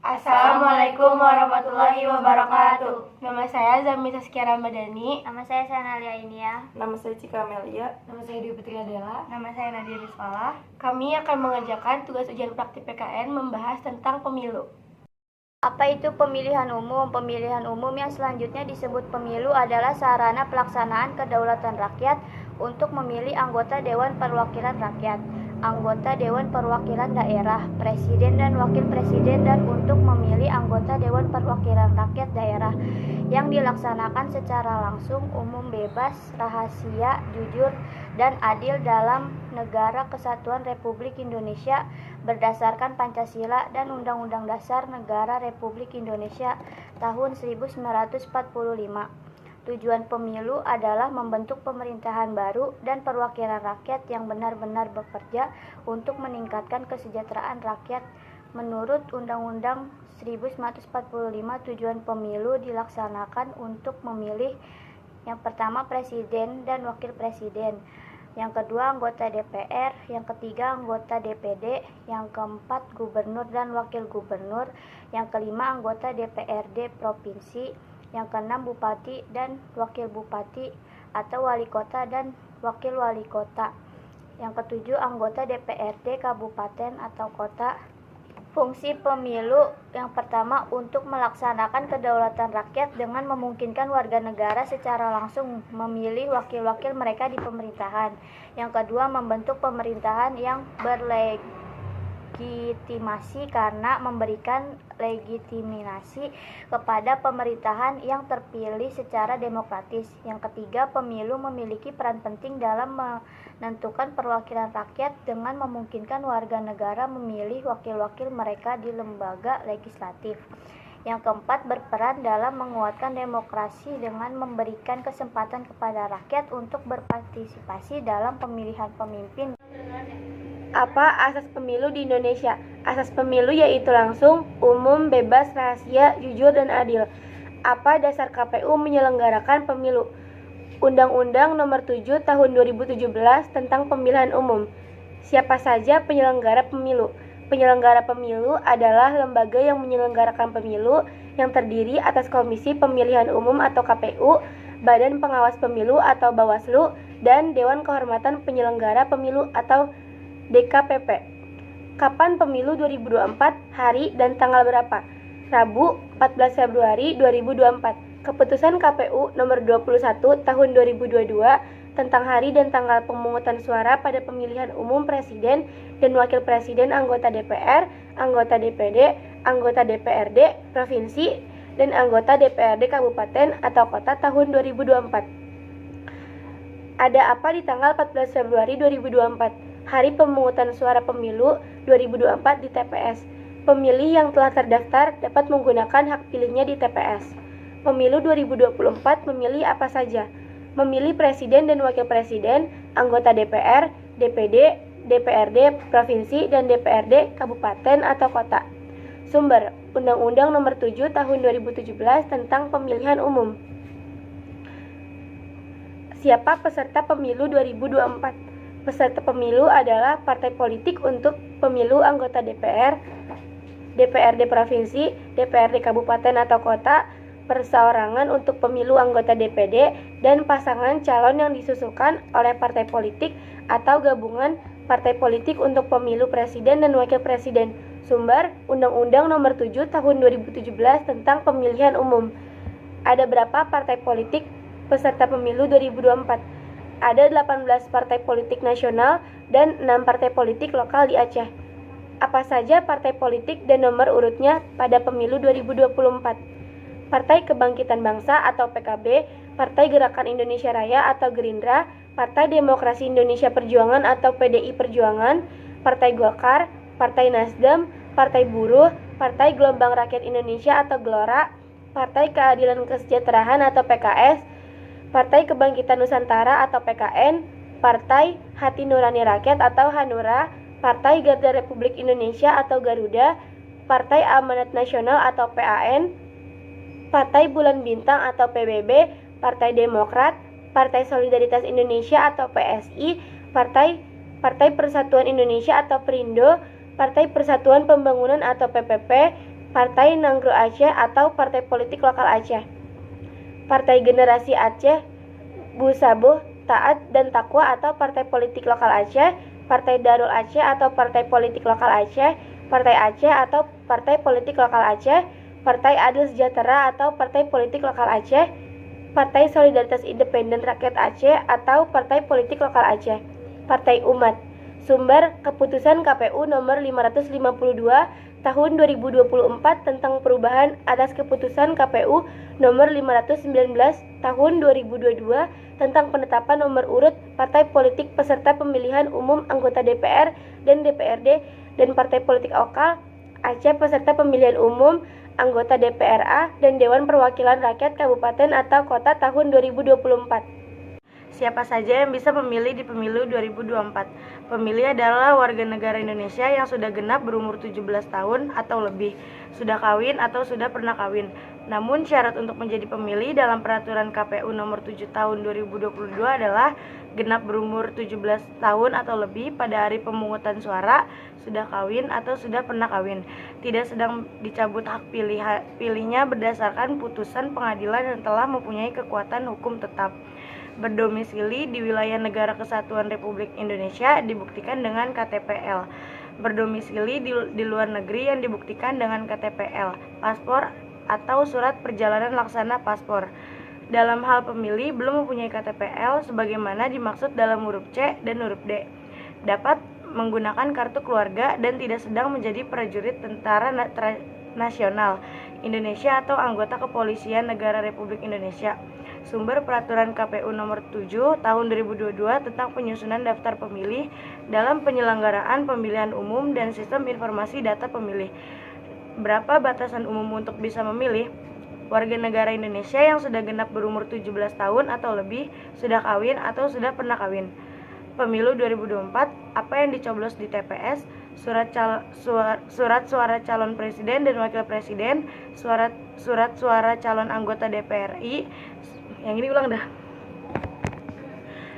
Assalamualaikum warahmatullahi wabarakatuh. Nama saya Zami Saskia Ramadhani. Nama saya Sanalia Inia. Nama saya Cika Amelia. Nama saya Dewi Putri Adela. Nama saya Nadia Rizwala. Kami akan mengerjakan tugas ujian praktik PKN membahas tentang pemilu. Apa itu pemilihan umum? Pemilihan umum yang selanjutnya disebut pemilu adalah sarana pelaksanaan kedaulatan rakyat untuk memilih anggota Dewan Perwakilan Rakyat, anggota Dewan Perwakilan Daerah, Presiden dan Wakil Presiden, dan untuk memilih anggota Dewan Perwakilan Rakyat Daerah yang dilaksanakan secara langsung, umum, bebas, rahasia, jujur, dan adil dalam Negara Kesatuan Republik Indonesia berdasarkan Pancasila dan Undang-Undang Dasar Negara Republik Indonesia tahun 1945. Tujuan pemilu adalah membentuk pemerintahan baru dan perwakilan rakyat yang benar-benar bekerja untuk meningkatkan kesejahteraan rakyat. Menurut Undang-Undang 1945, tujuan pemilu dilaksanakan untuk memilih yang pertama presiden dan wakil presiden, yang kedua anggota DPR, yang ketiga anggota DPD, yang keempat gubernur dan wakil gubernur, yang kelima anggota DPRD provinsi, yang keenam bupati dan wakil bupati atau wali kota dan wakil wali kota, yang ketujuh anggota DPRD kabupaten atau kota. Fungsi pemilu yang pertama untuk melaksanakan kedaulatan rakyat dengan memungkinkan warga negara secara langsung memilih wakil-wakil mereka di pemerintahan. Yang kedua, membentuk pemerintahan yang berlegitimasi karena memberikan legitimasi kepada pemerintahan yang terpilih secara demokratis. Yang ketiga, pemilu memiliki peran penting dalam menentukan perwakilan rakyat dengan memungkinkan warga negara memilih wakil-wakil mereka di lembaga legislatif. Yang keempat, berperan dalam menguatkan demokrasi dengan memberikan kesempatan kepada rakyat untuk berpartisipasi dalam pemilihan pemimpin. Apa asas pemilu di Indonesia? Asas pemilu yaitu langsung, umum, bebas, rahasia, jujur, dan adil. Apa dasar KPU menyelenggarakan pemilu? Undang-Undang Nomor 7 Tahun 2017 tentang Pemilihan Umum. Siapa saja penyelenggara pemilu? Penyelenggara pemilu adalah lembaga yang menyelenggarakan pemilu yang terdiri atas Komisi Pemilihan Umum atau KPU, Badan Pengawas Pemilu atau Bawaslu, dan Dewan Kehormatan Penyelenggara Pemilu atau DKPP. Kapan pemilu 2024? Hari dan tanggal berapa? Rabu, 14 Februari 2024. Keputusan KPU nomor 21 tahun 2022 tentang hari dan tanggal pemungutan suara pada pemilihan umum presiden dan wakil presiden, anggota DPR, anggota DPD, anggota DPRD provinsi, dan anggota DPRD kabupaten atau kota tahun 2024. Ada apa di tanggal 14 Februari 2024? Hari pemungutan suara pemilu 2024 di TPS. Pemilih yang telah terdaftar dapat menggunakan hak pilihnya di TPS. Pemilu 2024 memilih apa saja? Memilih presiden dan wakil presiden, anggota DPR, DPD, DPRD provinsi, dan DPRD kabupaten atau kota. Sumber: Undang-Undang Nomor 7 Tahun 2017 tentang Pemilihan Umum. Siapa peserta pemilu 2024? Peserta pemilu adalah partai politik untuk pemilu anggota DPR, DPRD provinsi, DPRD kabupaten atau kota, perseorangan untuk pemilu anggota DPD, dan pasangan calon yang disusulkan oleh partai politik atau gabungan partai politik untuk pemilu presiden dan wakil presiden. Sumber: Undang-Undang Nomor 7 Tahun 2017 tentang Pemilihan Umum. Ada berapa partai politik peserta pemilu 2024? Ada 18 partai politik nasional dan 6 partai politik lokal di Aceh. Apa saja partai politik dan nomor urutnya pada pemilu 2024? Partai Kebangkitan Bangsa atau PKB, Partai Gerakan Indonesia Raya atau Gerindra, Partai Demokrasi Indonesia Perjuangan atau PDI Perjuangan, Partai Golkar, Partai Nasdem, Partai Buruh, Partai Gelombang Rakyat Indonesia atau GELORA, Partai Keadilan Kesejahteraan atau PKS, Partai Kebangkitan Nusantara atau PKN, Partai Hati Nurani Rakyat atau Hanura, Partai Garda Republik Indonesia atau Garuda, Partai Amanat Nasional atau PAN, Partai Bulan Bintang atau PBB, Partai Demokrat, Partai Solidaritas Indonesia atau PSI, Partai Persatuan Indonesia atau Perindo, Partai Persatuan Pembangunan atau PPP, Partai Nanggro Aceh atau Partai Politik Lokal Aceh, Partai Generasi Aceh, Busabuh, Taat dan Takwa atau Partai Politik Lokal Aceh, Partai Darul Aceh atau Partai Politik Lokal Aceh, Partai Aceh atau Partai Politik Lokal Aceh, Partai Adil Sejahtera atau Partai Politik Lokal Aceh, Partai Solidaritas Independen Rakyat Aceh atau Partai Politik Lokal Aceh, Partai Umat. Sumber keputusan KPU nomor 552 tahun 2024 tentang perubahan atas keputusan KPU nomor 519 tahun 2022 tentang penetapan nomor urut partai politik peserta pemilihan umum anggota DPR dan DPRD dan partai politik lokal Aceh peserta pemilihan umum anggota DPRA dan Dewan Perwakilan Rakyat Kabupaten atau Kota tahun 2024. Siapa saja yang bisa memilih di pemilu 2024? Pemilih adalah warga negara Indonesia yang sudah genap berumur 17 tahun atau lebih, sudah kawin atau sudah pernah kawin. Namun syarat untuk menjadi pemilih dalam peraturan KPU nomor 7 tahun 2022 adalah genap berumur 17 tahun atau lebih pada hari pemungutan suara, sudah kawin atau sudah pernah kawin, tidak sedang dicabut hak pilihnya berdasarkan putusan pengadilan dan telah mempunyai kekuatan hukum tetap, berdomisili di wilayah Negara Kesatuan Republik Indonesia dibuktikan dengan KTPL, berdomisili di luar negeri yang dibuktikan dengan KTPL, paspor atau surat perjalanan laksana paspor. Dalam hal pemilih belum mempunyai KTPL sebagaimana dimaksud dalam huruf C dan huruf D, dapat menggunakan kartu keluarga dan tidak sedang menjadi prajurit Tentara Nasional Indonesia atau anggota Kepolisian Negara Republik Indonesia. Sumber peraturan KPU nomor 7 tahun 2022 tentang penyusunan daftar pemilih dalam penyelenggaraan pemilihan umum dan sistem informasi data pemilih. Berapa batasan umum untuk bisa memilih? Warga negara Indonesia yang sudah genap berumur 17 tahun atau lebih, sudah kawin atau sudah pernah kawin. Pemilu 2024, apa yang dicoblos di TPS? Surat suara calon presiden dan wakil presiden, surat suara calon anggota DPR RI. Yang ini ulang dah.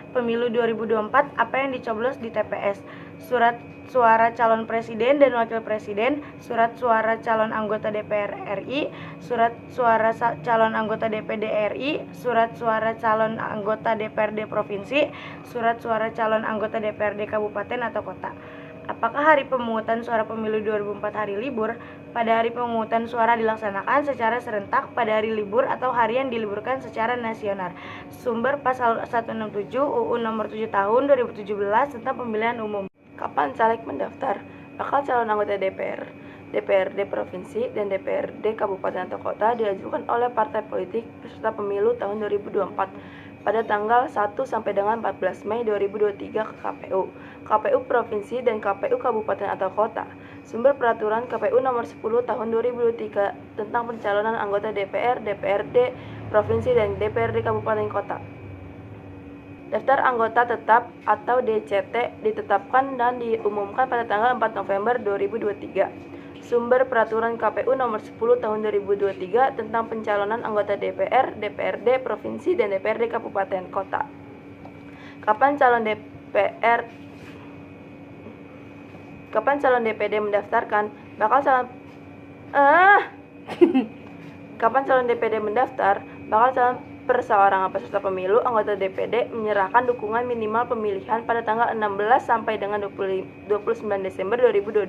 Pemilu 2024, apa yang dicoblos di TPS? Surat suara calon presiden dan wakil presiden, surat suara calon anggota DPR RI, surat suara calon anggota DPD RI, surat suara calon anggota DPRD provinsi, surat suara calon anggota DPRD kabupaten atau kota. Apakah hari pemungutan suara pemilu 2004 hari libur? Pada hari pemungutan suara dilaksanakan secara serentak pada hari libur atau hari yang diliburkan secara nasional. Sumber pasal 167 UU nomor 7 tahun 2017 tentang pemilihan umum. Kapan caleg mendaftar? Bakal calon anggota DPR, DPRD provinsi, dan DPRD kabupaten atau kota diajukan oleh partai politik peserta pemilu tahun 2024 pada tanggal 1 sampai dengan 14 Mei 2023 ke KPU, KPU provinsi dan KPU kabupaten atau kota. Sumber peraturan KPU nomor 10 tahun 2023 tentang pencalonan anggota DPR, DPRD provinsi dan DPRD kabupaten kota. Daftar anggota tetap atau DCT ditetapkan dan diumumkan pada tanggal 4 November 2023. Sumber peraturan KPU nomor 10 tahun 2023 tentang pencalonan anggota DPR, DPRD provinsi dan DPRD kabupaten kota. Kapan calon DPD mendaftarkan? Kapan calon DPD mendaftar? Bakal calon perseorangan peserta pemilu anggota DPD menyerahkan dukungan minimal pemilihan pada tanggal 16 sampai dengan 29 Desember 2022.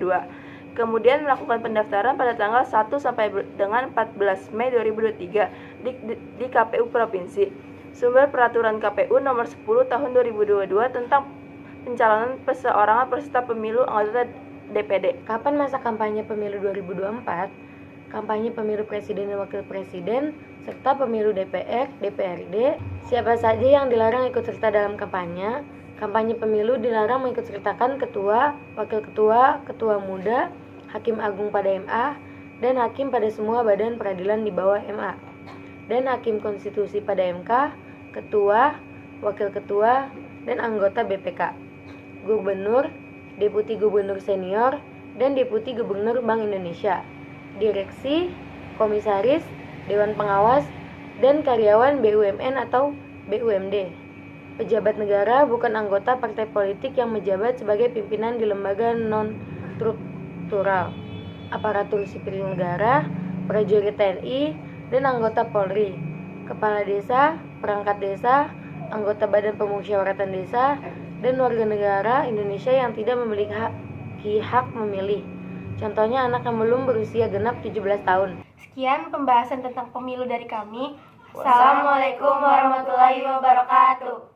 Kemudian melakukan pendaftaran pada tanggal 1 sampai dengan 14 Mei 2023 di KPU provinsi. Sumber peraturan KPU nomor 10 tahun 2022 tentang pencalonan perseorangan peserta pemilu anggota DPD. Kapan masa kampanye pemilu 2024? Kampanye pemilu presiden dan wakil presiden serta pemilu DPR, DPRD. Siapa saja yang dilarang ikut serta dalam kampanye? Kampanye pemilu dilarang mengikut sertakan ketua, wakil ketua, ketua muda, hakim agung pada MA, dan hakim pada semua badan peradilan di bawah MA, dan hakim konstitusi pada MK, ketua, wakil ketua, dan anggota BPK, gubernur, deputi gubernur senior, dan deputi gubernur Bank Indonesia, direksi, komisaris, dewan pengawas, dan karyawan BUMN atau BUMD. Pejabat negara bukan anggota partai politik yang menjabat sebagai pimpinan di lembaga non-struktural. aparatur sipil negara, prajurit TNI, dan anggota Polri, kepala desa, perangkat desa, anggota Badan Pemusyawaratan Desa, dan warga negara Indonesia yang tidak memiliki hak memilih. Contohnya anak yang belum berusia genap 17 tahun. Sekian pembahasan tentang pemilu dari kami. Assalamualaikum warahmatullahi wabarakatuh.